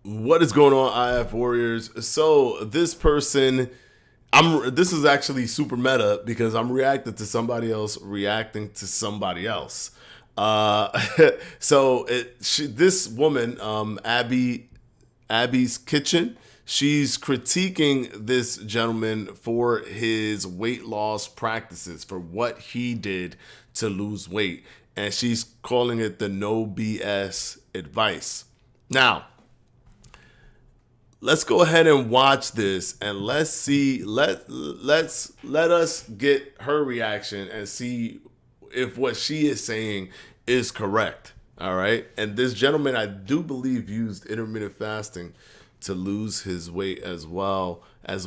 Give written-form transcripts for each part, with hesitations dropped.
What is going on, IF Warriors? So this person, this is actually super meta because I'm reacting to somebody else reacting to somebody else. Uh, this woman, Abby's Kitchen, she's critiquing this gentleman for his weight loss practices, for what he did to lose weight, and she's calling it the no BS advice. Now, let's go ahead and watch this and let's see let us get her reaction and see if what she is saying is correct. All right. And this gentleman, I do believe, used intermittent fasting to lose his weight as well as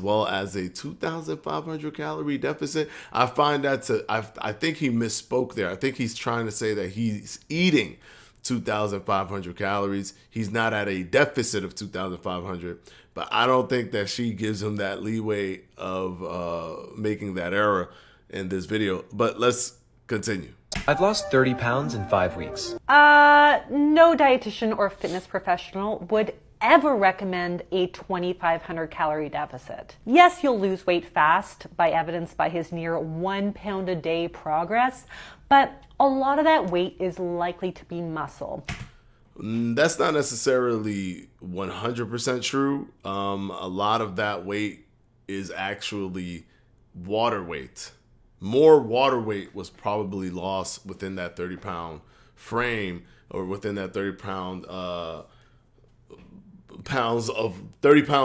a 2,500 calorie deficit. I find I think he misspoke there. I think he's trying to say that he's eating 2,500 calories. He's not at a deficit of 2,500, but I don't think that she gives him that leeway of making that error in this video. But let's continue. I've lost 30 pounds in 5 weeks. No dietitian or fitness professional would ever recommend a 2,500 calorie deficit. Yes, you'll lose weight fast, by evidenced by his near 1 pound a day progress, but a lot of that weight is likely to be muscle. That's not necessarily 100% true. A lot of that weight is actually water weight. More water weight was probably lost within that 30-pound frame, or within that 30 pounds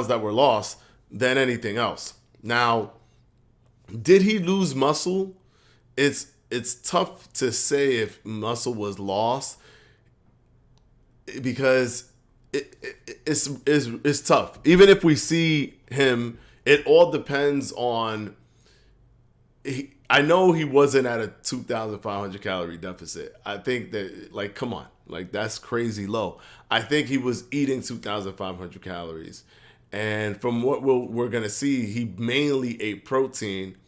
that were lost, than anything else. Now, did he lose muscle? It's tough to say if muscle was lost, because it's tough. Even if we see him, it all depends on. I know he wasn't at a 2,500 calorie deficit. I think that, like, come on, like, that's crazy low. I think he was eating 2,500 calories. And from what we're going to see, he mainly ate protein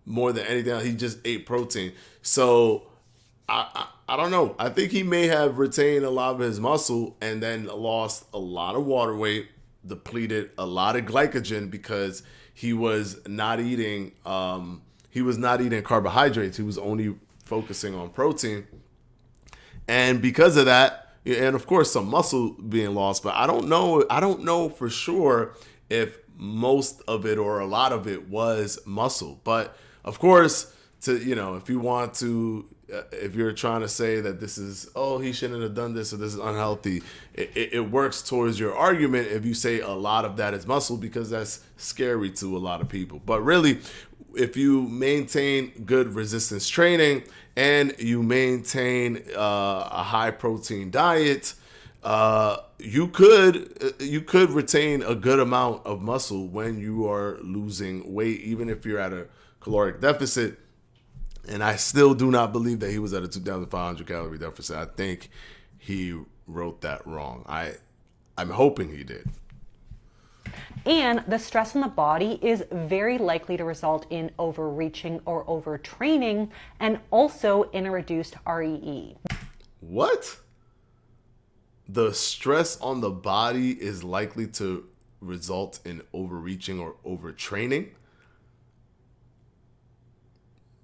more than anything else. He just ate protein. So I don't know. I think he may have retained a lot of his muscle and then lost a lot of water weight, depleted a lot of glycogen because he was not eating carbohydrates. He was only focusing on protein. And because of that, and of course some muscle being lost, but I don't know for sure if most of it or a lot of it was muscle. But of course, if you're trying to say that this is, he shouldn't have done this or this is unhealthy, it works towards your argument if you say a lot of that is muscle, because that's scary to a lot of people. But really, if you maintain good resistance training and you maintain a high protein diet, you could retain a good amount of muscle when you are losing weight, even if you're at a caloric deficit. And I still do not believe that he was at a 2,500 calorie deficit. I think he wrote that wrong. I'm hoping he did. And the stress on the body is very likely to result in overreaching or overtraining, and also in a reduced REE. What? The stress on the body is likely to result in overreaching or overtraining?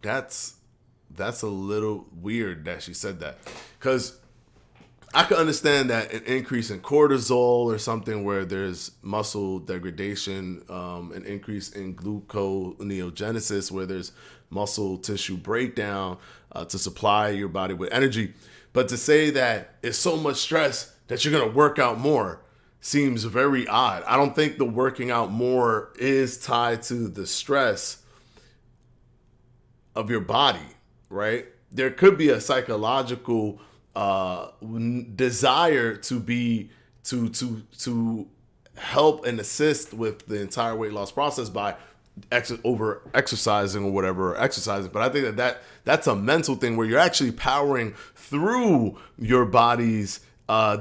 That's a little weird that she said that, because I can understand that an increase in cortisol or something where there's muscle degradation, an increase in gluconeogenesis where there's muscle tissue breakdown to supply your body with energy. But to say that it's so much stress that you're going to work out more seems very odd. I don't think the working out more is tied to the stress of your body, right? There could be a psychological desire to help and assist with the entire weight loss process by over exercising or whatever, exercising. But I think that's a mental thing where you're actually powering through your body's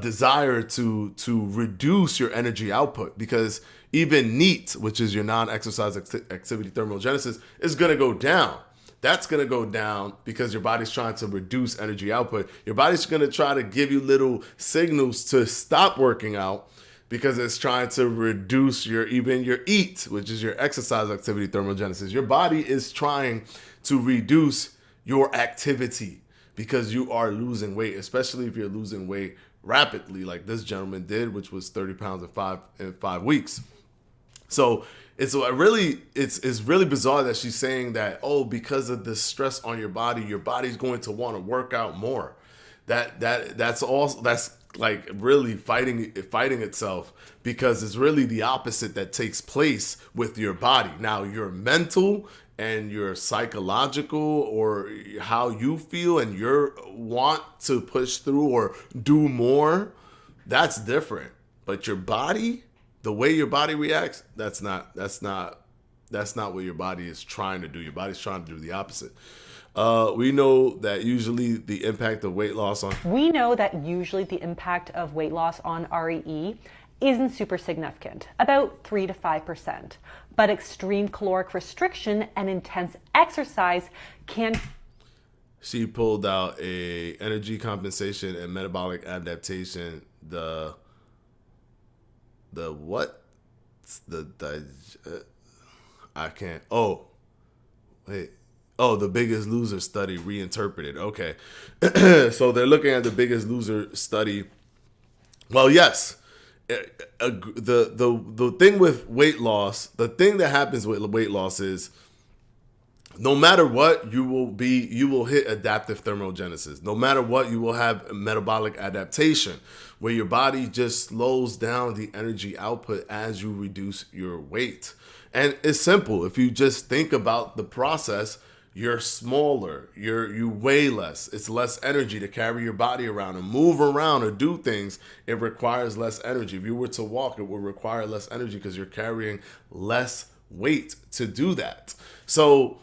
desire to reduce your energy output, because even NEAT, which is your non-exercise activity thermogenesis, is going to go down. That's going to go down because your body's trying to reduce energy output. Your body's going to try to give you little signals to stop working out because it's trying to reduce your EAT, which is your exercise activity thermogenesis. Your body is trying to reduce your activity because you are losing weight, especially if you're losing weight rapidly, like this gentleman did, which was 30 pounds in 5 weeks. So it's really bizarre that she's saying that, oh, because of the stress on your body's going to want to work out more. That's like really fighting itself, because it's really the opposite that takes place with your body. Now, your mental and your psychological, or how you feel and your want to push through or do more, that's different. But your body, the way your body reacts, that's not what your body is trying to do. Your body's trying to do the opposite. We know that usually the impact of weight loss on REE isn't super significant, about 3 to 5%. But extreme caloric restriction and intense exercise can. She pulled out a energy compensation and metabolic adaptation. I can't. Oh, wait. Oh, the Biggest Loser study reinterpreted. Okay. So they're looking at the Biggest Loser study. Well, yes. The thing with weight loss, the thing that happens with weight loss is, no matter what, you will hit adaptive thermogenesis. No matter what, you will have metabolic adaptation, where your body just slows down the energy output as you reduce your weight. And it's simple. If you just think about the process, you're smaller, you weigh less. It's less energy to carry your body around and move around or do things. It requires less energy. If you were to walk, it would require less energy because you're carrying less weight to do that. So,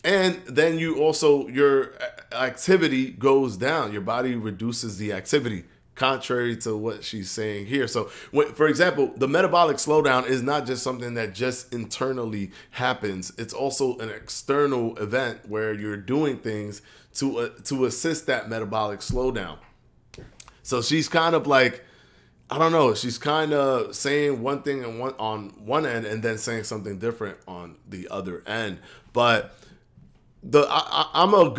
and then your activity goes down. Your body reduces the activity, contrary to what she's saying here. So, for example, the metabolic slowdown is not just something that just internally happens. It's also an external event where you're doing things to assist that metabolic slowdown. So she's kind of like, I don't know, she's kind of saying one thing on one end and then saying something different on the other end. But I'm a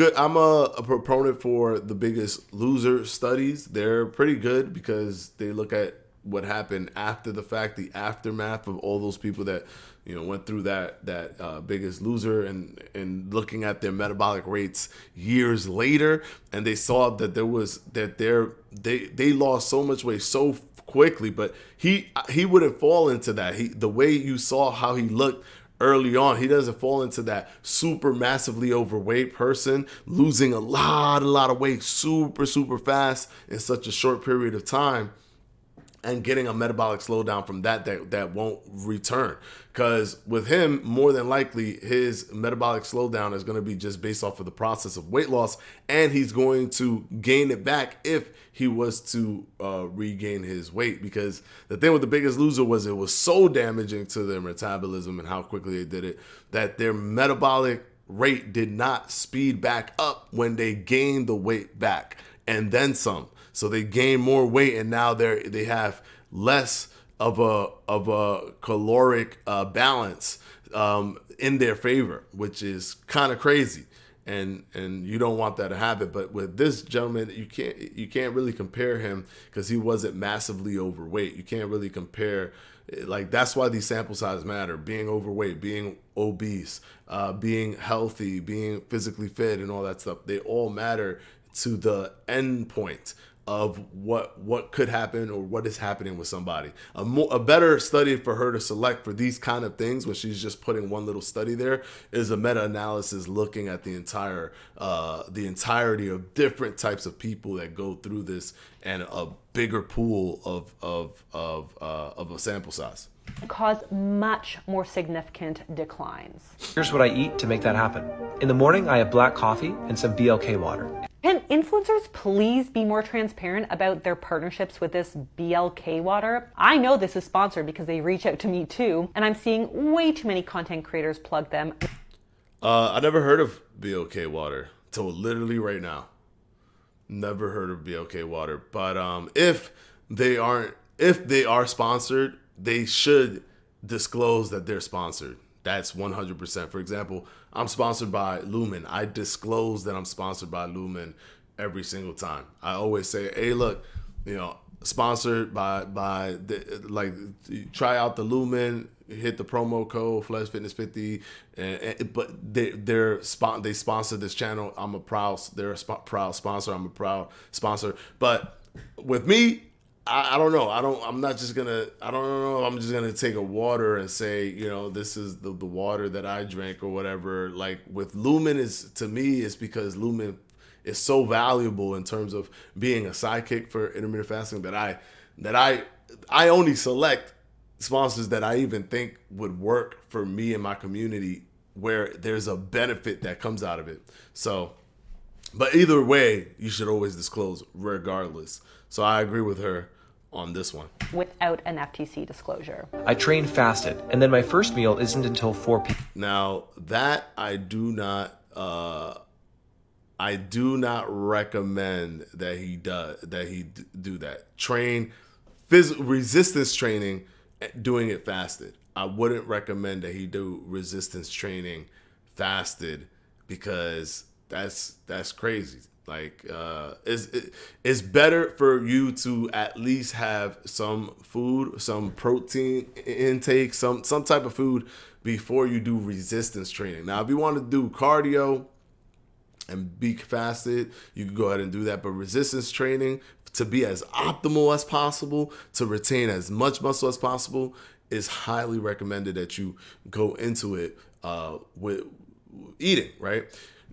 proponent for the Biggest Loser studies. They're pretty good because they look at what happened after the fact, the aftermath of all those people that went through that Biggest Loser, and looking at their metabolic rates years later, and they saw that they lost so much weight so quickly. But he wouldn't fall into that. The way you saw how he looked early on, he doesn't fall into that super massively overweight person losing a lot of weight super fast in such a short period of time and getting a metabolic slowdown from that won't return. Because with him, more than likely, his metabolic slowdown is going to be just based off of the process of weight loss, and he's going to gain it back if he was to regain his weight. Because the thing with the Biggest Loser was it was so damaging to their metabolism and how quickly they did it that their metabolic rate did not speed back up when they gained the weight back and then some. So they gain more weight, and now they have less of a caloric balance in their favor, which is kind of crazy, and you don't want that to happen. But with this gentleman, you can't really compare him because he wasn't massively overweight. You can't really compare. Like, that's why these sample sizes matter. Being overweight, being obese, being healthy, being physically fit, and all that stuff, they all matter to the end point of what could happen or what is happening with somebody. A better study for her to select for these kind of things, when she's just putting one little study there, is a meta-analysis looking at the entirety of different types of people that go through this, and a bigger pool of a sample size. Cause much more significant declines. Here's what I eat to make that happen. In the morning, I have black coffee and some BLK water. Can influencers please be more transparent about their partnerships with this BLK water? I know this is sponsored because they reach out to me too, and I'm seeing way too many content creators plug them. I never heard of BLK water till literally right now. Never heard of BLK water. But if if they are sponsored, they should disclose that they're sponsored. That's 100%. For example, I'm sponsored by Lumen. I disclose that I'm sponsored by Lumen every single time. I always say, hey, look, sponsored by try out the Lumen, hit the promo code Fledge Fitness 50, but they sponsor this channel. They're a proud sponsor. I'm a proud sponsor. But with me, I don't know. I'm just gonna take a water and say, this is the water that I drink or whatever. Like with Lumen to me, it's because Lumen is so valuable in terms of being a sidekick for intermittent fasting that I only select sponsors that I even think would work for me and my community, where there's a benefit that comes out of it. So, but either way, you should always disclose regardless. So I agree with her on this one. Without an FTC disclosure. I train fasted, and then my first meal isn't until 4 p.m. Now that I do not recommend that he do that. Train resistance training, doing it fasted. I wouldn't recommend that he do resistance training fasted, because that's crazy. Like it's better for you to at least have some food, some protein intake, some type of food before you do resistance training. Now, if you want to do cardio and be fasted, you can go ahead and do that. But resistance training, to be as optimal as possible, to retain as much muscle as possible, is highly recommended that you go into it with eating, right?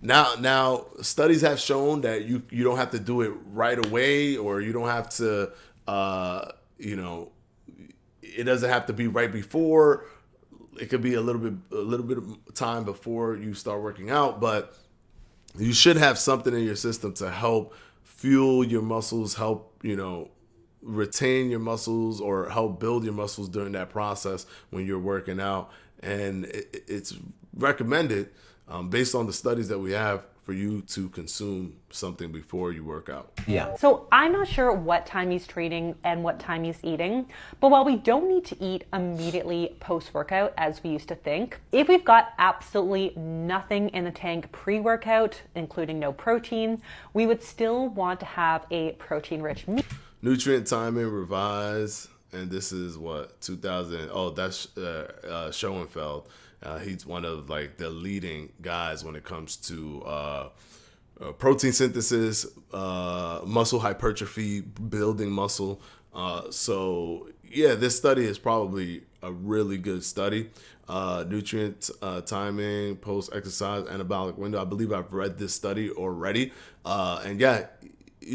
Now, studies have shown that you don't have to do it right away, or you don't have to, it doesn't have to be right before. It could be a little bit of time before you start working out, but you should have something in your system to help fuel your muscles, help, retain your muscles, or help build your muscles during that process when you're working out. And it's recommended, based on the studies that we have, for you to consume something before you work out. Yeah. So I'm not sure what time he's training and what time he's eating, but while we don't need to eat immediately post-workout as we used to think, if we've got absolutely nothing in the tank pre-workout, including no protein, we would still want to have a protein-rich meal. Nutrient timing revised, and this is what, 2000, that's Schoenfeld. He's one of the leading guys when it comes to protein synthesis, muscle hypertrophy, building muscle. So yeah, this study is probably a really good study. Nutrient timing, post-exercise, anabolic window. I believe I've read this study already. And yeah,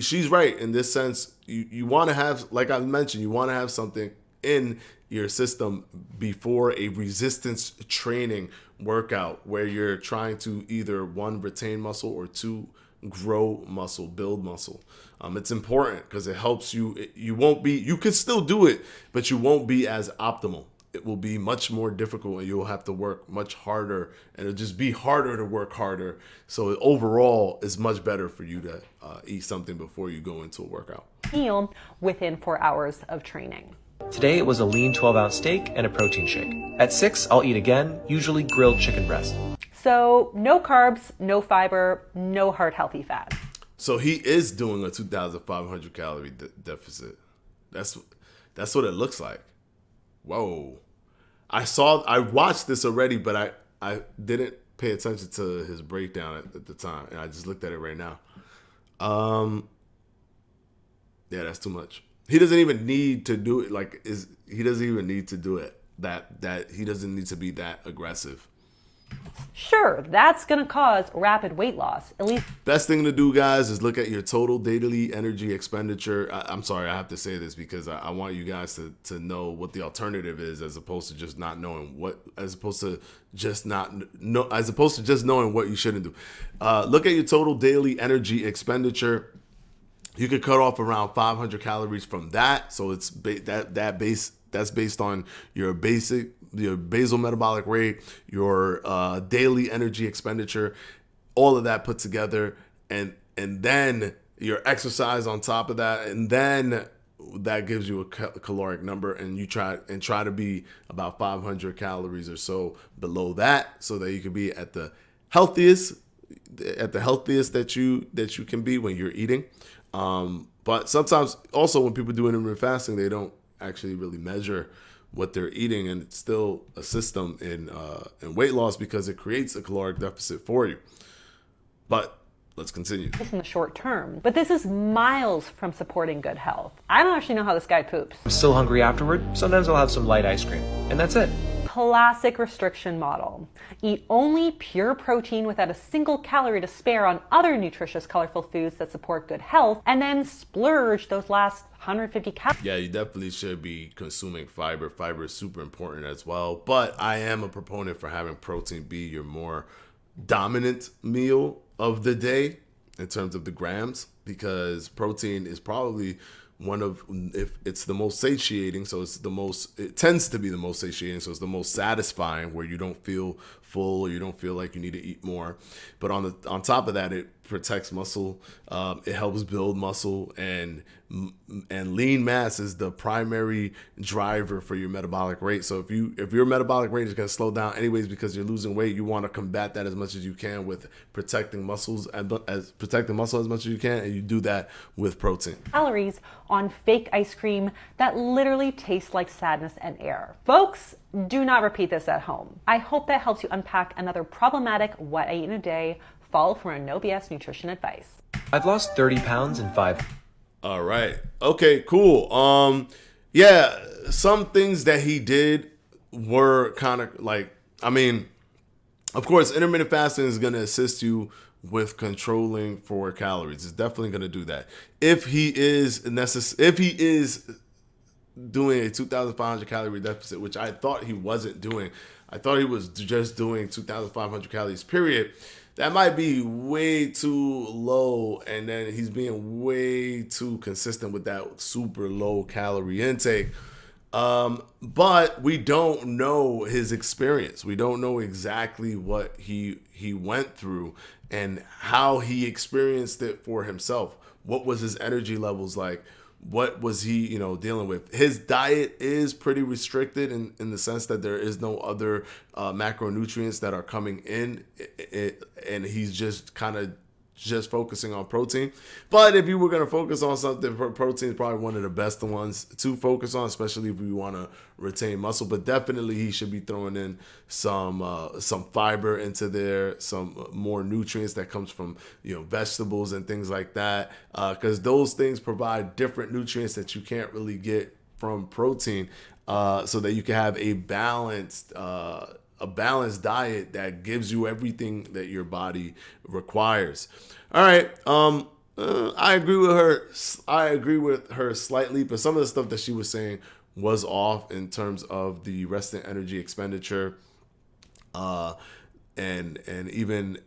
she's right in this sense. You want to have, like I mentioned, you want to have something in your system before a resistance training workout, where you're trying to either, one, retain muscle, or two, grow muscle, build muscle. It's important because it helps you. You can still do it, but you won't be as optimal. It will be much more difficult, and you'll have to work much harder, and it'll just be harder to work harder. So overall, it's much better for you to eat something before you go into a workout. Meal within 4 hours of training. Today it was a lean 12-ounce steak and a protein shake. At 6, I'll eat again, usually grilled chicken breast. So no carbs, no fiber, no heart-healthy fat. So he is doing a 2,500 calorie deficit. That's what it looks like. Whoa. I watched this already, but I didn't pay attention to his breakdown at the time, and I just looked at it right now. Yeah, that's too much. He doesn't even need to do it. He doesn't even need to do it. That he doesn't need to be that aggressive. Sure, that's going to cause rapid weight loss. At least. Best thing to do, guys, is look at your total daily energy expenditure. I'm sorry, I have to say this because I want you guys to know what the alternative is, as opposed to just not knowing as opposed to just knowing what you shouldn't do. Look at your total daily energy expenditure. You could cut off around 500 calories from that. So it's that's based on your basal metabolic rate, your daily energy expenditure, all of that put together, and then your exercise on top of that, and then that gives you a caloric number, and you try to be about 500 calories or so below that, so that you can be at the healthiest that you can be when you're eating. But sometimes also when people do intermittent fasting, they don't actually really measure what they're eating, and it's still a system in weight loss because it creates a caloric deficit for you. But let's continue. In the short term, but this is miles from supporting good health. I don't actually know how this guy poops. I'm still hungry afterward. Sometimes I'll have some light ice cream, and that's it. Classic restriction model. Eat only pure protein without a single calorie to spare on other nutritious, colorful foods that support good health, and then splurge those last 150 calories. Yeah, you definitely should be consuming fiber. Fiber is super important as well. But I am a proponent for having protein be your more dominant meal of the day in terms of the grams, because protein is probably one of, if it's the most satiating, so it tends to be the most satiating, so it's the most satisfying, where you don't feel full or you don't feel like you need to eat more. But on top of that, it protects muscle, it helps build muscle, and lean mass is the primary driver for your metabolic rate. So if your metabolic rate is going to slow down anyways because you're losing weight, you want to combat that as much as you can with protecting muscles, and protecting muscle as much as you can, and you do that with protein. Calories on fake ice cream that literally tastes like sadness and air. Folks, do not repeat this at home. I hope that helps you unpack another problematic what I eat in a day. Follow for a no BS nutrition advice. I've lost 30 pounds in 5. All right. Okay, cool. Yeah, some things that he did were kind of like, I mean, of course, intermittent fasting is going to assist you with controlling for calories. It's definitely going to do that. If he is doing a 2,500 calorie deficit, which I thought he wasn't doing, I thought he was just doing 2,500 calories, period. That might be way too low, and then he's being way too consistent with that super low calorie intake. But we don't know his experience. We don't know exactly what he went through and how he experienced it for himself. What was his energy levels like? What was he, dealing with? His diet is pretty restricted in the sense that there is no other macronutrients that are coming in, and he's just kind of just focusing on protein. But if you were going to focus on something, protein is probably one of the best ones to focus on, especially if you want to retain muscle. But definitely he should be throwing in some fiber into there, some more nutrients that comes from vegetables and things like that, because those things provide different nutrients that you can't really get from protein, so that you can have a balanced diet that gives you everything that your body requires. All right. I agree with her. I agree with her slightly, but some of the stuff that she was saying was off in terms of the resting energy expenditure, and even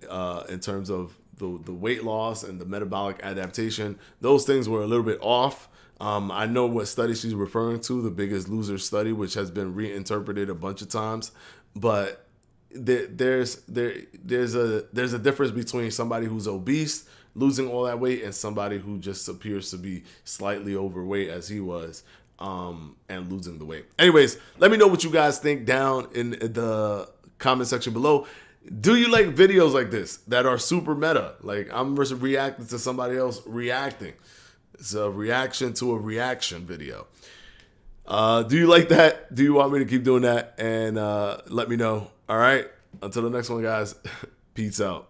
in terms of the weight loss and the metabolic adaptation. Those things were a little bit off. I know what study she's referring to, the Biggest Loser study, which has been reinterpreted a bunch of times. But there's a difference between somebody who's obese, losing all that weight, and somebody who just appears to be slightly overweight, as he was, and losing the weight. Anyways, let me know what you guys think down in the comment section below. Do you like videos like this that are super meta? Like I'm reacting to somebody else reacting. It's a reaction to a reaction video. Do you like that? Do you want me to keep doing that? And let me know. All right. Until the next one, guys. Peace out.